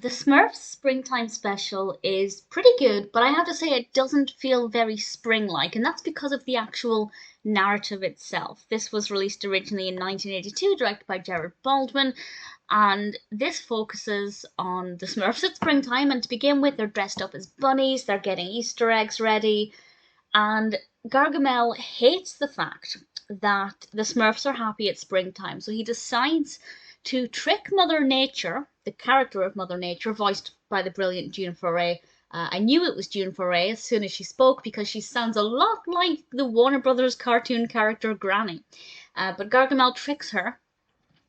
The Smurfs springtime special is pretty good, but I have to say it doesn't feel very spring-like, and that's because of the actual narrative itself. This was released originally in 1982, directed by Gerard Baldwin, and this focuses on the Smurfs at springtime, and to begin with, they're dressed up as bunnies, they're getting Easter eggs ready, and Gargamel hates the fact that the Smurfs are happy at springtime, so he decides to trick Mother Nature, the character of Mother Nature, voiced by the brilliant June Foray. I knew it was June Foray as soon as she spoke because she sounds a lot like the Warner Brothers cartoon character Granny. But Gargamel tricks her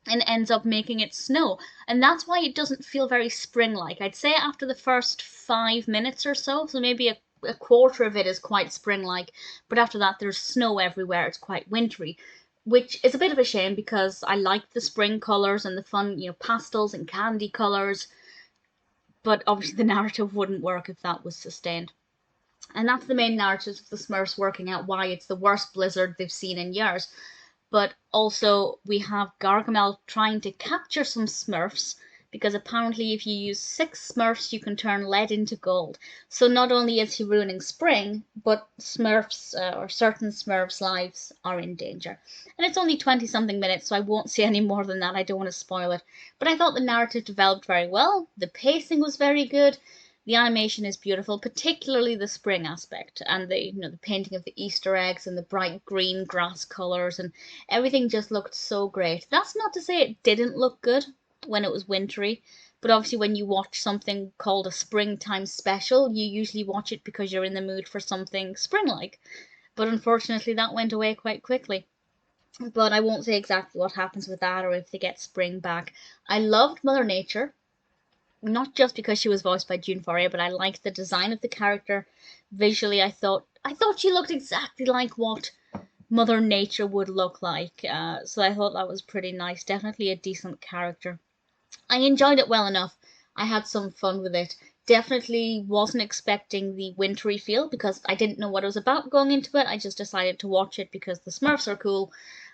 and ends up making it snow. And that's why it doesn't feel very spring-like. I'd say after the first 5 minutes or so, so maybe a quarter of it is quite spring-like, but after that there's snow everywhere, it's quite wintry, which is a bit of a shame because I like the spring colours and the fun, pastels and candy colours, but obviously the narrative wouldn't work if that was sustained. And that's the main narrative of the Smurfs working out why it's the worst blizzard they've seen in years. But also we have Gargamel trying to capture some Smurfs, because apparently if you use 6 Smurfs you can turn lead into gold. So not only is he ruining spring, but Smurfs, or certain Smurfs' lives are in danger. And it's only 20-something minutes, so I won't say any more than that, I don't want to spoil it. But I thought the narrative developed very well, the pacing was very good, the animation is beautiful, particularly the spring aspect, and the painting of the Easter eggs and the bright green grass colours, and everything just looked so great. That's not to say it didn't look good when it was wintry, but obviously when you watch something called a springtime special, you usually watch it because you're in the mood for something spring-like. But unfortunately that went away quite quickly. But I won't say exactly what happens with that or if they get spring back. I loved Mother Nature, not just because she was voiced by June Foray, but I liked the design of the character. Visually, I thought she looked exactly like what Mother Nature would look like. So I thought that was pretty nice. Definitely a decent character. I enjoyed it well enough. I had some fun with it. Definitely wasn't expecting the wintry feel because I didn't know what it was about going into it. I just decided to watch it because the Smurfs are cool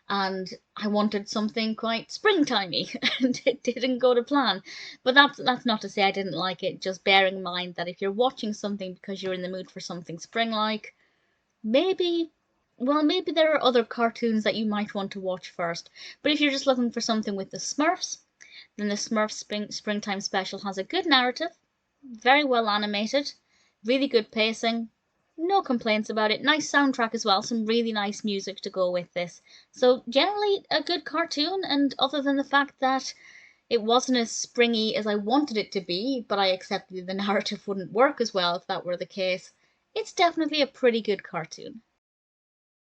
and I wanted something quite springtimey, and it didn't go to plan. But that's not to say I didn't like it, just bear in mind that if you're watching something because you're in the mood for something spring-like, maybe there are other cartoons that you might want to watch first. But if you're just looking for something with the Smurfs, then the Smurfs Springtime Special has a good narrative, very well animated, really good pacing, no complaints about it, nice soundtrack as well, some really nice music to go with this. So generally a good cartoon, and other than the fact that it wasn't as springy as I wanted it to be, but I accepted the narrative wouldn't work as well if that were the case, it's definitely a pretty good cartoon.